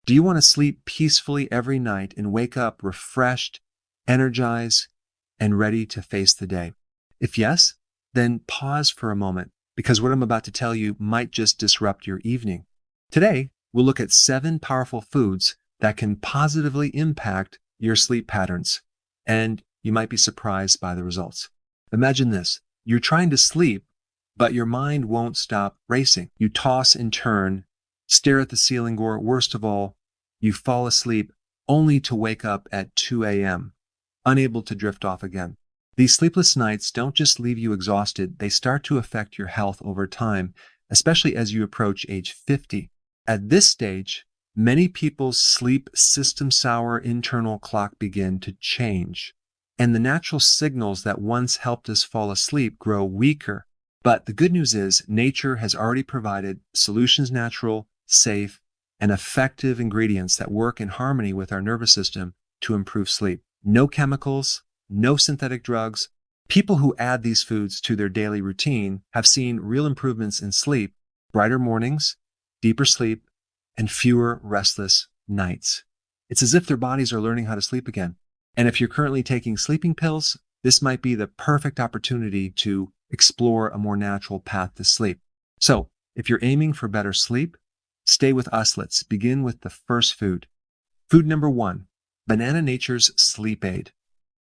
Do you want to sleep peacefully every night and wake up refreshed, energized, and ready to face the day? If yes, then pause for a moment, because what I'm about to tell you might just disrupt your evening. Today, we'll look at 7 powerful foods that can positively impact your sleep patterns, and you might be surprised by the results. Imagine this. You're trying to sleep, but your mind won't stop racing. You toss and turn, stare at the ceiling, or worst of all, you fall asleep only to wake up at 2 a.m., unable to drift off again. These sleepless nights don't just leave you exhausted, they start to affect your health over time, especially as you approach age 50. At this stage, many people's sleep system's sour internal clock begin to change, and the natural signals that once helped us fall asleep grow weaker. But the good news is, nature has already provided solutions, natural, safe, and effective ingredients that work in harmony with our nervous system to improve sleep. No chemicals, no synthetic drugs. People who add these foods to their daily routine have seen real improvements in sleep, brighter mornings, deeper sleep, and fewer restless nights. It's as if their bodies are learning how to sleep again. And if you're currently taking sleeping pills, this might be the perfect opportunity to explore a more natural path to sleep. So, if you're aiming for better sleep, stay with us. Let's begin with the first food. Food number 1, Banana Nature's Sleep Aid.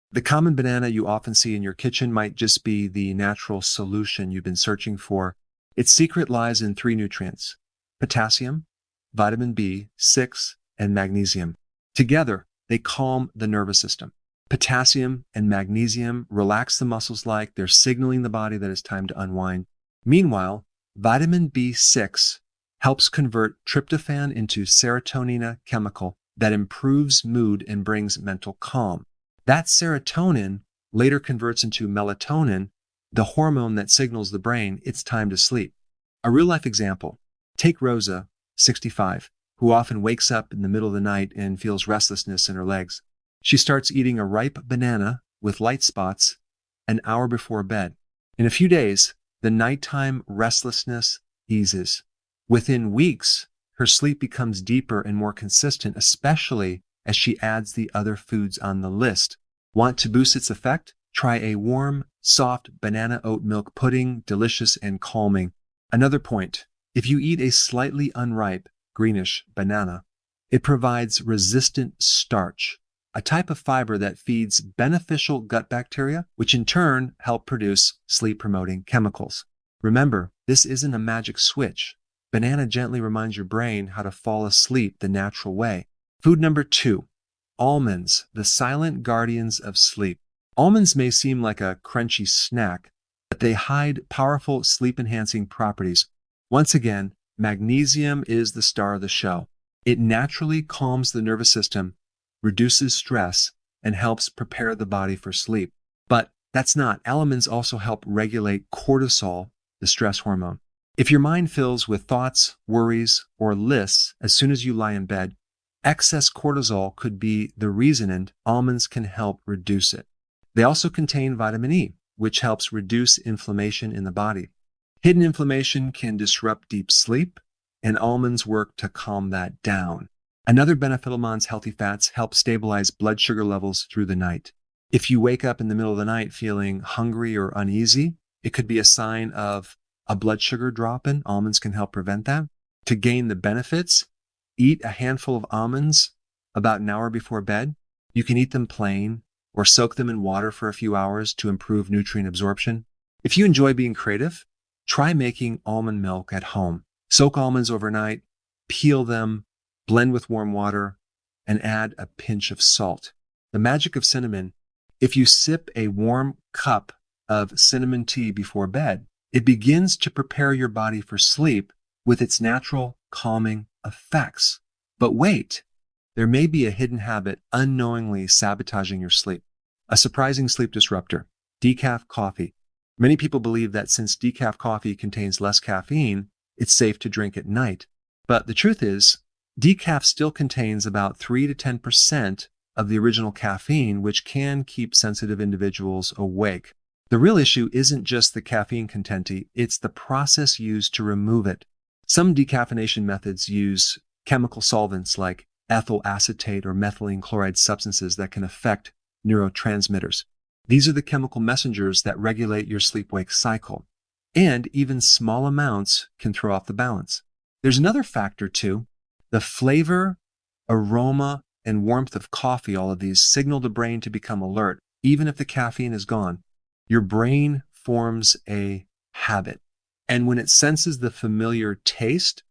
The common banana you often see in your kitchen might just be the natural solution you've been searching for. Its secret lies in 3 nutrients: potassium, vitamin B6, and magnesium. Together, they calm the nervous system. Potassium and magnesium relax the muscles like they're signaling the body that it's time to unwind. Meanwhile, vitamin B6 helps convert tryptophan into serotonin, a chemical that improves mood and brings mental calm. That serotonin later converts into melatonin, the hormone that signals the brain it's time to sleep. A real-life example. Take Rosa, 65, who often wakes up in the middle of the night and feels restlessness in her legs. She starts eating a ripe banana with light spots an hour before bed. In a few days, the nighttime restlessness eases. Within weeks, her sleep becomes deeper and more consistent, especially as she adds the other foods on the list. Want to boost its effect? Try a warm, soft banana oat milk pudding, delicious and calming. Another point, if you eat a slightly unripe, greenish banana, it provides resistant starch, a type of fiber that feeds beneficial gut bacteria, which in turn help produce sleep-promoting chemicals. Remember, this isn't a magic switch. Banana gently reminds your brain how to fall asleep the natural way. Food number 2, almonds, the silent guardians of sleep. Almonds may seem like a crunchy snack, but they hide powerful sleep-enhancing properties. Once again, magnesium is the star of the show. It naturally calms the nervous system, reduces stress, and helps prepare the body for sleep. But that's not. Almonds also help regulate cortisol, the stress hormone. If your mind fills with thoughts, worries, or lists as soon as you lie in bed, excess cortisol could be the reason, and almonds can help reduce it. They also contain vitamin E, which helps reduce inflammation in the body. Hidden inflammation can disrupt deep sleep, and almonds work to calm that down. Another benefit, almonds' healthy fats help stabilize blood sugar levels through the night. If you wake up in the middle of the night feeling hungry or uneasy, it could be a sign of a blood sugar drop in. Almonds can help prevent that. To gain the benefits, eat a handful of almonds about an hour before bed. You can eat them plain or soak them in water for a few hours to improve nutrient absorption. If you enjoy being creative, try making almond milk at home. Soak almonds overnight, peel them, blend with warm water, and add a pinch of salt. The magic of cinnamon: if you sip a warm cup of cinnamon tea before bed, it begins to prepare your body for sleep with its natural calming effects. But wait, there may be a hidden habit unknowingly sabotaging your sleep. A surprising sleep disruptor: decaf coffee. Many people believe that since decaf coffee contains less caffeine, it's safe to drink at night. But the truth is, decaf still contains about 3 to 10% of the original caffeine, which can keep sensitive individuals awake. The real issue isn't just the caffeine content, it's the process used to remove it. Some decaffeination methods use chemical solvents like ethyl acetate or methylene chloride substances that can affect neurotransmitters. These are the chemical messengers that regulate your sleep-wake cycle, and even small amounts can throw off the balance. There's another factor too. The flavor, aroma, and warmth of coffee, all of these signal the brain to become alert. Even if the caffeine is gone, your brain forms a habit. And when it senses the familiar taste,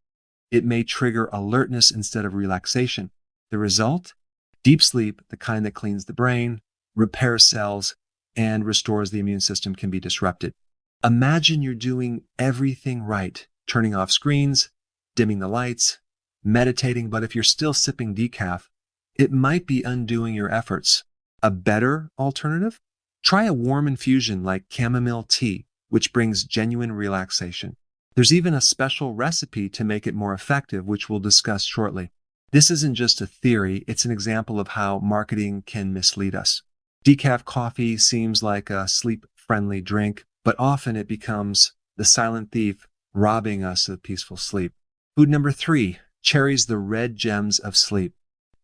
it may trigger alertness instead of relaxation. The result? Deep sleep, the kind that cleans the brain, repairs cells, and restores the immune system, can be disrupted. Imagine you're doing everything right, turning off screens, dimming the lights, meditating, but if you're still sipping decaf, it might be undoing your efforts. A better alternative? Try a warm infusion like chamomile tea, which brings genuine relaxation. There's even a special recipe to make it more effective, which we'll discuss shortly. This isn't just a theory, it's an example of how marketing can mislead us. Decaf coffee seems like a sleep-friendly drink, but often it becomes the silent thief robbing us of peaceful sleep. Food number 3, cherries, the red gems of sleep.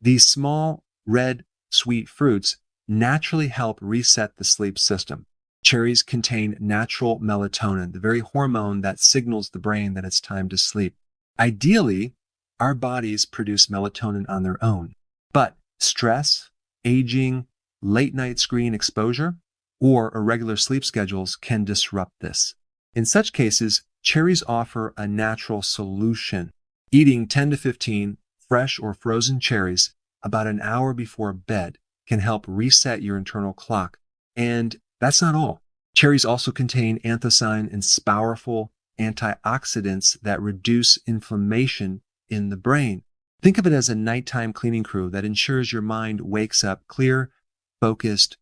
These small, red, sweet fruits naturally help reset the sleep system. Cherries contain natural melatonin, the very hormone that signals the brain that it's time to sleep. Ideally, our bodies produce melatonin on their own, but stress, aging, late-night screen exposure, or irregular sleep schedules can disrupt this. In such cases, cherries offer a natural solution. Eating 10 to 15 fresh or frozen cherries about an hour before bed can help reset your internal clock. And that's not all. Cherries also contain anthocyanin and powerful antioxidants that reduce inflammation in the brain. Think of it as a nighttime cleaning crew that ensures your mind wakes up clear, focused,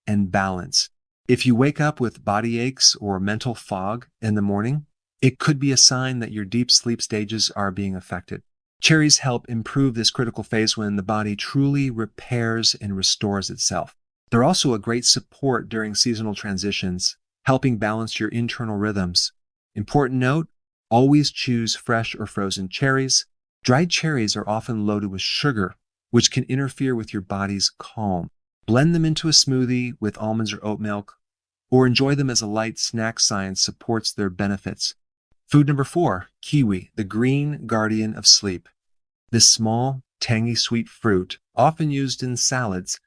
and balanced. If you wake up with body aches or mental fog in the morning, it could be a sign that your deep sleep stages are being affected. Cherries help improve this critical phase when the body truly repairs and restores itself. They're also a great support during seasonal transitions, helping balance your internal rhythms. Important note, always choose fresh or frozen cherries. Dried cherries are often loaded with sugar, which can interfere with your body's calm. Blend them into a smoothie with almonds or oat milk, or enjoy them as a light snack. Science supports their benefits. Food number 4, kiwi, the green guardian of sleep. This small, tangy sweet fruit, often used in salads,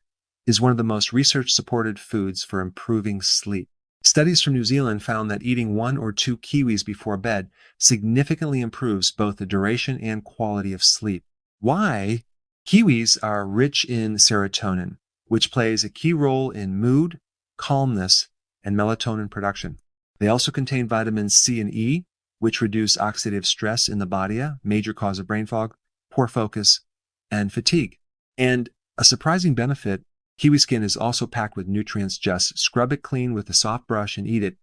is one of the most research-supported foods for improving sleep. Studies from New Zealand found that eating 1 or 2 kiwis before bed significantly improves both the duration and quality of sleep. Why? Kiwis are rich in serotonin, which plays a key role in mood, calmness, and melatonin production. They also contain vitamins C and E, which reduce oxidative stress in the body, a major cause of brain fog, poor focus, and fatigue. And a surprising benefit, kiwi skin is also packed with nutrients. Just scrub it clean with a soft brush and eat it.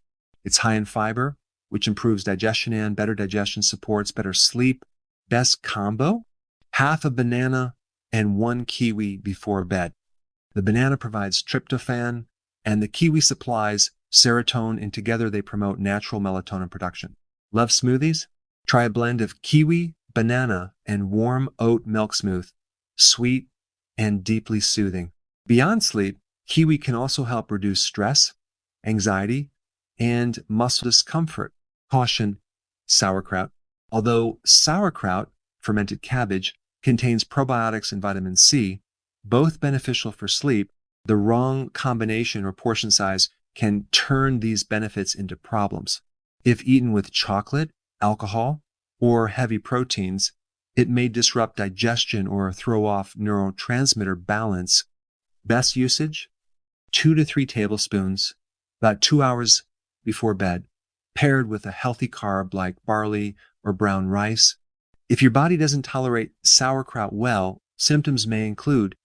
It's high in fiber, which improves digestion, and better digestion supports better sleep. Best combo? Half a banana and 1 kiwi before bed. The banana provides tryptophan, and the kiwi supplies serotonin, and together they promote natural melatonin production. Love smoothies? Try a blend of kiwi, banana, and warm oat milk smooth, sweet and deeply soothing. Beyond sleep, kiwi can also help reduce stress, anxiety, and muscle discomfort. Caution, sauerkraut. Although sauerkraut, fermented cabbage, contains probiotics and vitamin C, both beneficial for sleep, the wrong combination or portion size can turn these benefits into problems. If eaten with chocolate, alcohol, or heavy proteins, it may disrupt digestion or throw off neurotransmitter balance. Best usage? 2 to 3 tablespoons, about 2 hours before bed, paired with a healthy carb like barley or brown rice. If your body doesn't tolerate sauerkraut well, symptoms may include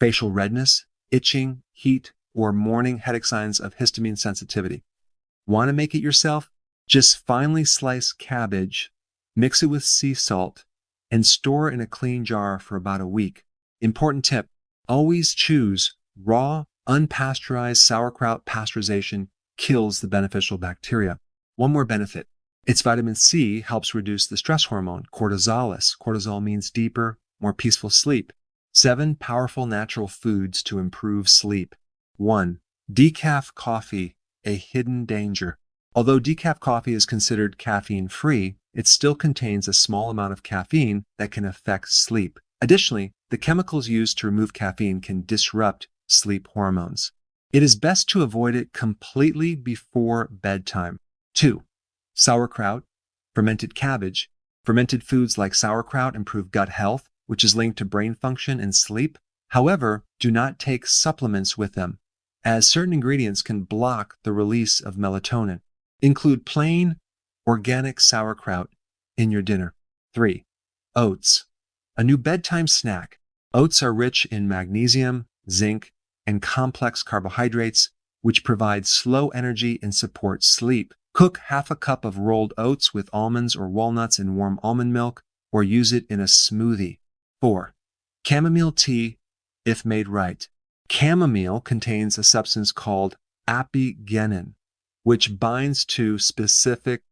facial redness, itching, heat, or morning headache, signs of histamine sensitivity. Want to make it yourself? Just finely slice cabbage, mix it with sea salt, and store in a clean jar for about a week. Important tip, always choose raw, unpasteurized sauerkraut. Pasteurization kills the beneficial bacteria. One more benefit, its vitamin C helps reduce the stress hormone, cortisol. Cortisol means deeper, more peaceful sleep. 7 powerful natural foods to improve sleep. 1. Decaf coffee, a hidden danger. Although decaf coffee is considered caffeine-free, it still contains a small amount of caffeine that can affect sleep. Additionally, the chemicals used to remove caffeine can disrupt sleep hormones. It is best to avoid it completely before bedtime. 2. Sauerkraut, fermented cabbage. Fermented foods like sauerkraut improve gut health, which is linked to brain function and sleep. However, do not take supplements with them, as certain ingredients can block the release of melatonin. Include plain, organic sauerkraut in your dinner. 3. Oats, a new bedtime snack. Oats are rich in magnesium, zinc, and complex carbohydrates, which provide slow energy and support sleep. Cook half a cup of rolled oats with almonds or walnuts in warm almond milk, or use it in a smoothie. 4. Chamomile tea, if made right. Chamomile contains a substance called apigenin, which binds to specific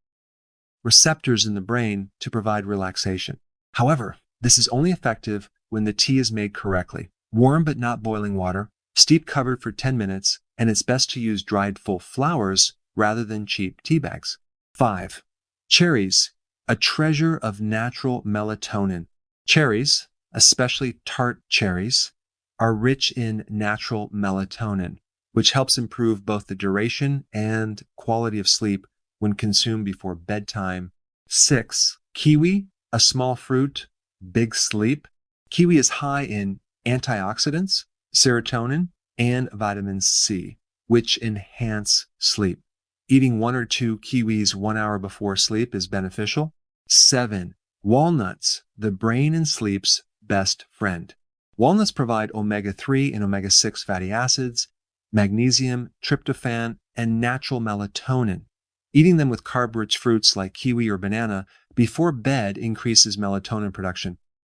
receptors in the brain to provide relaxation. However, this is only effective when the tea is made correctly. Warm but not boiling water, steep covered for 10 minutes, and it's best to use dried full flowers rather than cheap tea bags. 5. Cherries, a treasure of natural melatonin. Cherries, especially tart cherries, are rich in natural melatonin, which helps improve both the duration and quality of sleep when consumed before bedtime. 6. Kiwi, a small fruit, big sleep. Kiwi is high in antioxidants, serotonin, and vitamin C, which enhance sleep. Eating 1 or 2 kiwis 1 hour before sleep is beneficial. 7. Walnuts, the brain and sleep's best friend. Walnuts provide omega-3 and omega-6 fatty acids, magnesium, tryptophan, and natural melatonin. Eating them with carb-rich fruits like kiwi or banana before bed increases melatonin production.